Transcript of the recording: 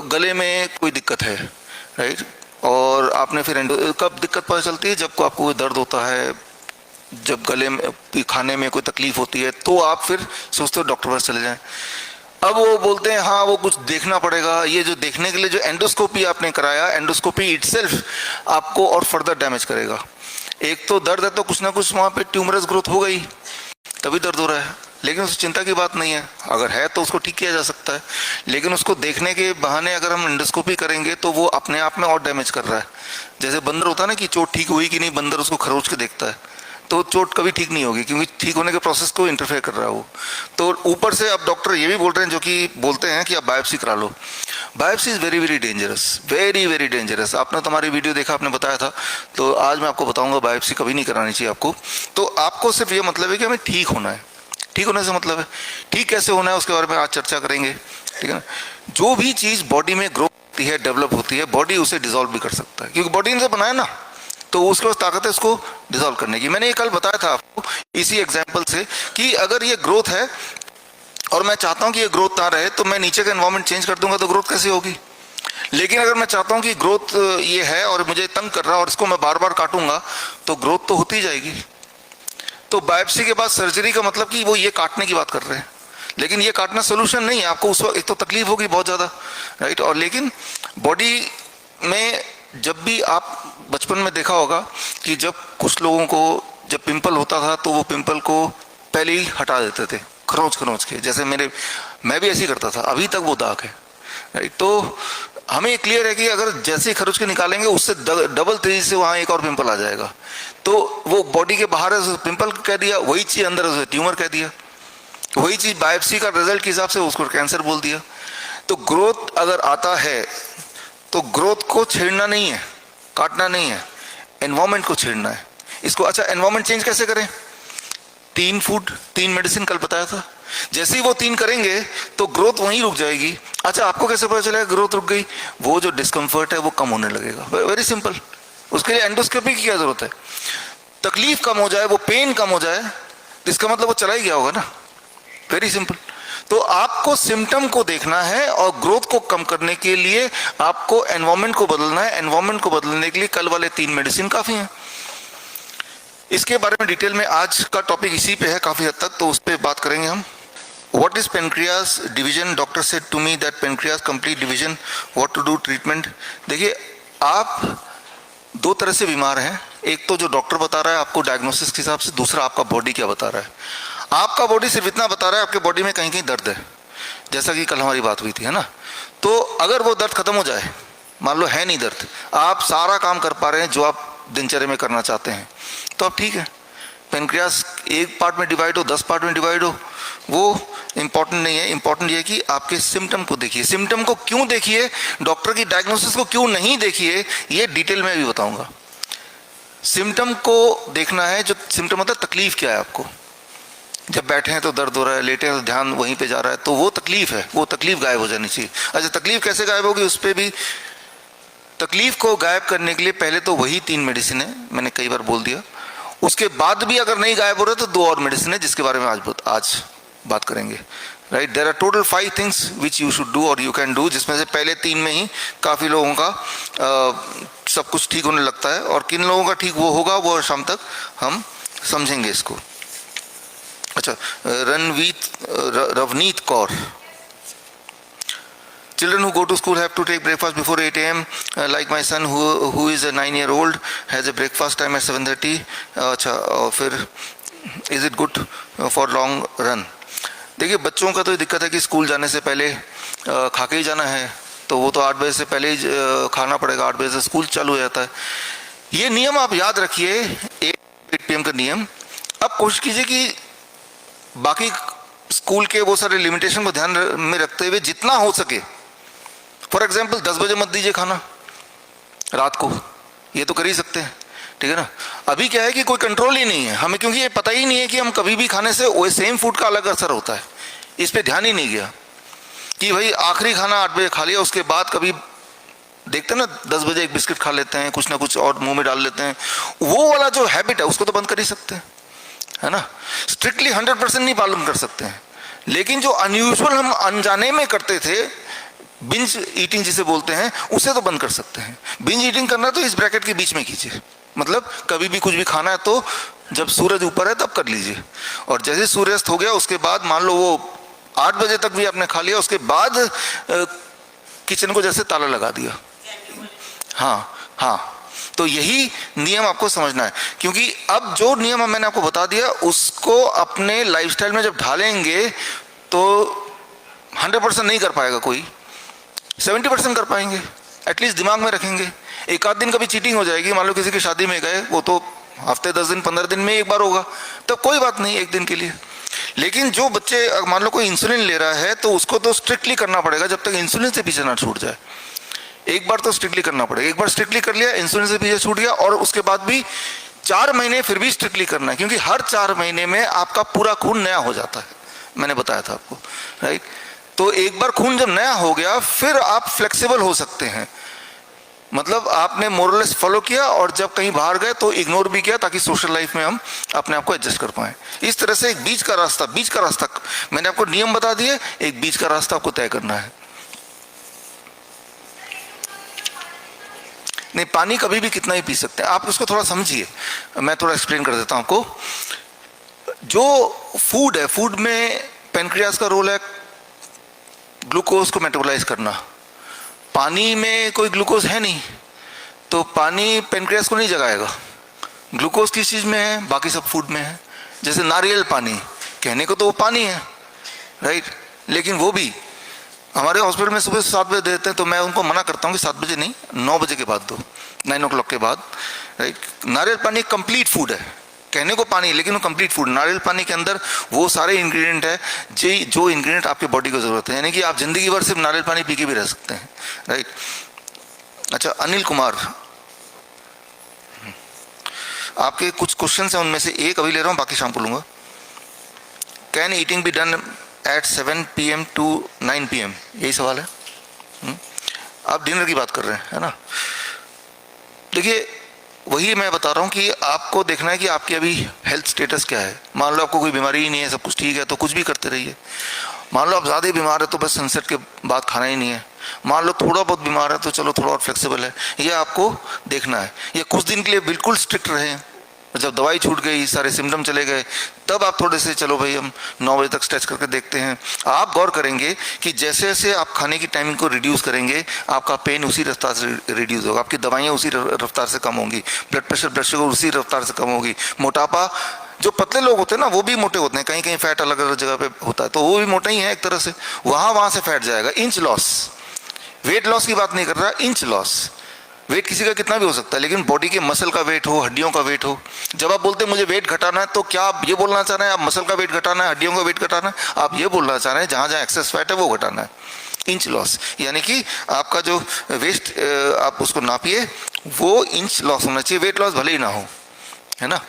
गले में कोई दिक्कत है, राइट, और आपने फिर कब दिक्कत पता चलती है? जब को आपको कोई दर्द होता है, जब गले में खाने में कोई तकलीफ होती है, तो आप फिर सोचते हो डॉक्टर पास चले जाएं। अब वो बोलते हैं हाँ वो कुछ देखना पड़ेगा। ये जो देखने के लिए जो एंडोस्कोपी आपने कराया, एंडोस्कोपी इटसेल्फ आपको और फर्दर डैमेज करेगा। एक तो दर्द है तो कुछ ना कुछ वहाँ पे ट्यूमरस ग्रोथ हो गई, तभी दर्द हो रहा है, लेकिन उस चिंता की बात नहीं है। अगर है तो उसको ठीक किया जा सकता है, लेकिन उसको देखने के बहाने अगर हम एंडोस्कोपी करेंगे तो वो अपने आप में और डैमेज कर रहा है। जैसे बंदर होता है ना कि चोट ठीक हुई कि नहीं, बंदर उसको खरोच के देखता है, तो चोट कभी ठीक नहीं होगी, क्योंकि ठीक होने के प्रोसेस को इंटरफेयर कर रहा है वो। तो ऊपर से अब डॉक्टर ये भी बोल रहे हैं, जो कि बोलते हैं कि आप बायोप्सी करा लो। Biopsy is very very dangerous, very very dangerous. आपने तो हमारी वीडियो देखा, आपने बताया था, तो आज मैं आपको बताऊंगा बायोप्सी कभी नहीं करानी चाहिए आपको। तो आपको सिर्फ ये मतलब है कि हमें ठीक होना है। ठीक होने से मतलब है, ठीक कैसे होना है उसके बारे में आज चर्चा करेंगे, ठीक है ना। जो भी चीज़ बॉडी में ग्रो होती है, डेवलप होती है, बॉडी उसे डिसॉल्व भी कर सकता है, क्योंकि बॉडी ने बनाया ना, तो उसके पास ताकत है उसको डिसॉल्व करने की। मैंने ये कल बताया था आपको इसी एग्जाम्पल से कि अगर ये ग्रोथ है और मैं चाहता हूं कि ये ग्रोथ ना रहे, तो मैं नीचे का एनवायरमेंट चेंज कर दूंगा तो ग्रोथ कैसे होगी। लेकिन अगर मैं चाहता हूं कि ग्रोथ ये है और मुझे तंग कर रहा है और इसको मैं बार बार काटूंगा, तो ग्रोथ तो होती जाएगी। तो बायोप्सी के बाद सर्जरी का मतलब कि वो ये काटने की बात कर रहे हैं, लेकिन ये काटना सोल्यूशन नहीं है। आपको उस वक्त एक तो तकलीफ होगी बहुत ज़्यादा, राइट, और लेकिन बॉडी में जब भी आप बचपन में देखा होगा कि जब कुछ लोगों को जब पिंपल होता था तो वो पिंपल को पहले ही हटा देते थे खरोंच खरोंच के, जैसे मैं भी ऐसे ही करता था, अभी तक वो दाग है, राइट। तो हमें क्लियर है कि अगर जैसे ही खरोंच के निकालेंगे उससे डबल तेजी से वहाँ एक और पिंपल आ जाएगा। तो वो बॉडी के बाहर है पिंपल कह दिया, वही चीज़ अंदर है ट्यूमर कह दिया, वही चीज़ बायोप्सी का रिजल्ट के हिसाब से उसको कैंसर बोल दिया। तो ग्रोथ अगर आता है तो ग्रोथ को छेड़ना नहीं है, काटना नहीं है, एनवायरमेंट को छेड़ना है इसको। अच्छा, एनवायरमेंट चेंज कैसे करें? 3 फूड 3 मेडिसिन कल बताया था, जैसे ही वो 3 करेंगे तो ग्रोथ वहीं रुक जाएगी। अच्छा, आपको कैसे पता चलेगा ग्रोथ रुक गई? वो जो डिस्कम्फर्ट है वो कम होने लगेगा, वेरी सिंपल। उसके लिए एंडोस्कोपी की क्या जरूरत है? तकलीफ कम हो जाए, वो पेन कम हो जाए, इसका मतलब वो चला ही गया होगा ना, वेरी सिंपल। तो आपको सिम्टम को देखना है और ग्रोथ को कम करने के लिए आपको एनवायरमेंट को बदलना है। एनवायरमेंट को बदलने के लिए कल वाले 3 मेडिसिन काफी हैं। इसके बारे में डिटेल में आज का टॉपिक इसी पे है काफी हद तक, तो उस पर बात करेंगे हम। What is pancreas division? Doctor said to me that pancreas complete division. What to do? Treatment. देखिए, आप 2 तरह से बीमार हैं। एक तो जो डॉक्टर बता रहा है आपको डायग्नोसिस के हिसाब से, दूसरा आपका बॉडी क्या बता रहा है। आपका बॉडी सिर्फ इतना बता रहा है आपके बॉडी में कहीं कहीं दर्द है, जैसा कि कल हमारी बात हुई थी, है ना। तो अगर वो दर्द खत्म हो जाए, मान लो है नहीं दर्द, आप सारा काम कर पा रहे हैं जो आप दिनचर्या में करना चाहते हैं, तो आप ठीक है। पेनक्रियास एक पार्ट में डिवाइड हो, 10 पार्ट में डिवाइड हो, वो इंपॉर्टेंट नहीं है। इंपॉर्टेंट ये है कि आपके सिम्टम को देखिए। सिम्टम को क्यों देखिए, डॉक्टर की डायग्नोसिस को क्यों नहीं देखिए, ये डिटेल में भी बताऊंगा। सिम्टम को देखना है, जो सिम्टम होता है तकलीफ क्या है आपको। जब बैठे हैं तो दर्द हो रहा है, लेटे हैं तो ध्यान वहीं पे जा रहा है, तो वो तकलीफ है, वो तकलीफ गायब हो जानी चाहिए। अच्छा, तकलीफ कैसे गायब होगी, उस पर भी तकलीफ को गायब करने के लिए पहले तो वही 3 मेडिसिन है, मैंने कई बार बोल दिया। उसके बाद भी अगर नहीं गायब हो रहा तो 2 और मेडिसिन है, जिसके बारे में आज बात करेंगे, right. There are total 5 things which you should do और यू कैन डू, जिसमें से पहले 3 में ही काफ़ी लोगों का सब कुछ ठीक होने लगता है, और किन लोगों का ठीक वो होगा वो शाम तक हम समझेंगे इसको। अच्छा, Ravneet Kaur, children who go to school have to take breakfast before 8 a.m. Like my son who is a 9-year-old has a breakfast time at 7:30. अच्छा, और फिर is it good for long run? देखिए, बच्चों का तो दिक्कत है कि स्कूल जाने से पहले खा के ही जाना है, तो वो तो 8 बजे से पहले ही खाना पड़ेगा, 8 बजे से स्कूल चालू हो जाता है। ये नियम आप याद रखिए, 8 PM का नियम। अब कोशिश कीजिए कि बाकी स्कूल के वो सारे लिमिटेशन को ध्यान में रखते हुए जितना हो सके, फॉर एग्जाम्पल 10 बजे मत दीजिए खाना रात को, ये तो कर ही सकते हैं, ठीक है ना। अभी क्या है कि कोई कंट्रोल ही नहीं है हमें, क्योंकि ये पता ही नहीं है कि हम कभी भी खाने से वो सेम फूड का अलग असर होता है, इस पे ध्यान ही नहीं गया कि भाई आखिरी खाना 8 बजे खा लिया, उसके बाद कभी देखते हैं ना 10 बजे एक बिस्किट खा लेते हैं, कुछ ना कुछ और मुंह में डाल लेते हैं, वो वाला जो हैबिट है उसको तो बंद कर ही सकते हैं, है ना। स्ट्रिक्टली 100% नहीं पालन कर सकते हैं, लेकिन जो अनयूजुअल हम अनजाने में करते थे, बिंज ईटिंग जिसे बोलते हैं उसे तो बंद कर सकते हैं। बिंज ईटिंग करना है तो इस ब्रैकेट के बीच में कीजिए, मतलब कभी भी कुछ भी खाना है तो जब सूरज ऊपर है तब कर लीजिए, और जैसे सूर्यास्त हो गया उसके बाद मान लो वो 8 बजे तक भी आपने खा लिया, उसके बाद किचन को जैसे ताला लगा दिया। हाँ हाँ, तो यही नियम आपको समझना है, क्योंकि अब जो नियम मैंने आपको बता दिया उसको अपने लाइफस्टाइल में जब ढालेंगे तो 100% नहीं कर पाएगा कोई, 70% कर पाएंगे, एटलीस्ट दिमाग में रखेंगे। एक आध दिन कभी चीटिंग हो जाएगी, मान लो किसी की शादी में गए, वो तो हफ्ते 10 दिन 15 दिन में एक बार होगा, तब कोई बात नहीं एक दिन के लिए। लेकिन जो बच्चे मान लो कोई इंसुलिन ले रहा है तो उसको तो स्ट्रिक्टली करना पड़ेगा जब तक इंसुलिन से पीछे ना छूट जाए। एक बार तो स्ट्रिक्टली करना पड़ेगा, एक बार स्ट्रिक्टली कर लिया, इंसुलिन से पीछे छूट गया, और उसके बाद भी 4 महीने फिर भी स्ट्रिक्टली करना है, क्योंकि हर 4 महीने में आपका पूरा खून नया हो जाता है, मैंने बताया था आपको, राइट। तो एक बार खून जब नया हो गया फिर आप फ्लेक्सिबल हो सकते हैं, मतलब आपने मोरलेस फॉलो किया, और जब कहीं बाहर गए तो इग्नोर भी किया, ताकि सोशल लाइफ में हम अपने आप को एडजस्ट कर पाएं। इस तरह से एक बीच का रास्ता मैंने आपको नियम बता दिए, एक बीच का रास्ता आपको तय करना है। नहीं, पानी कभी भी कितना ही पी सकते हैं आप, उसको थोड़ा समझिए, मैं थोड़ा एक्सप्लेन कर देता हूं आपको। जो फूड है, फूड में पेनक्रियास का रोल है ग्लूकोज को मेटाबोलाइज करना। पानी में कोई ग्लूकोज है नहीं, तो पानी पेनक्रियास को नहीं जगाएगा। ग्लूकोज किस चीज में है? बाकी सब फूड में है। जैसे नारियल पानी, कहने को तो वो पानी है, राइट, लेकिन वो भी हमारे हॉस्पिटल में सुबह 7 बजे देते हैं, तो मैं उनको मना करता हूँ कि 7 बजे नहीं, 9 बजे के बाद दो, 9 o'clock के बाद, राइट। नारियल पानी कंप्लीट फूड है, कहने को पानी, लेकिन वो कंप्लीट फूड। नारियल पानी के अंदर वो सारे इंग्रेडिएंट है जो इंग्रेडिएंट आपके बॉडी को जरूरत है, यानी कि आप जिंदगी भर सिर्फ नारियल पानी पी के भी रह सकते हैं, राइट। अच्छा, अनिल कुमार, आपके कुछ क्वेश्चन हैं, उनमें से एक अभी ले रहा हूँ, बाकी शाम को लूंगा। Can eating be done at 7 PM to 9 PM, यही सवाल है। आप डिनर की बात कर रहे हैं, है ना। देखिए, वही मैं बता रहा हूँ कि आपको देखना है कि आपकी अभी हेल्थ स्टेटस क्या है। मान लो आपको कोई बीमारी ही नहीं है, सब कुछ ठीक है, तो कुछ भी करते रहिए। मान लो आप ज़्यादा ही बीमार है तो बस सनसेट के बाद खाना ही नहीं है। मान लो थोड़ा बहुत बीमार है तो चलो थोड़ा और फ्लेक्सिबल है, ये आपको देखना है। ये कुछ दिन के लिए बिल्कुल स्ट्रिक्ट रहे, जब दवाई छूट गई, सारे सिम्टम चले गए, तब आप थोड़े से चलो भाई हम 9 बजे तक स्ट्रेच करके देखते हैं। आप गौर करेंगे कि जैसे जैसे आप खाने की टाइमिंग को रिड्यूस करेंगे, आपका पेन उसी रफ्तार से रिड्यूस होगा, आपकी दवाइयाँ उसी रफ्तार से कम होंगी, ब्लड प्रेशर ब्लड शुगर उसी रफ्तार से कम होगी। मोटापा, जो पतले लोग होते हैं ना वो भी मोटे होते हैं, कहीं कहीं फैट अलग अलग जगह पे होता है, तो वो भी मोटा ही है एक तरह से, वहाँ से फैट जाएगा। इंच लॉस, वेट लॉस की बात नहीं कर रहा, इंच लॉस। वेट किसी का कितना भी हो सकता है, लेकिन बॉडी के मसल का वेट हो, हड्डियों का वेट हो। जब आप बोलते हैं मुझे वेट घटाना है, तो क्या आप ये बोलना चाह रहे हैं आप मसल का वेट घटाना है, हड्डियों का वेट घटाना है? आप ये बोलना चाह रहे हैं जहाँ जहाँ एक्सेस फैट है वो घटाना है। इंच लॉस यानी कि आपका जो वेस्ट आप उसको नापिए, वो इंच लॉस होना चाहिए, वेट लॉस भले ही ना हो, है ना।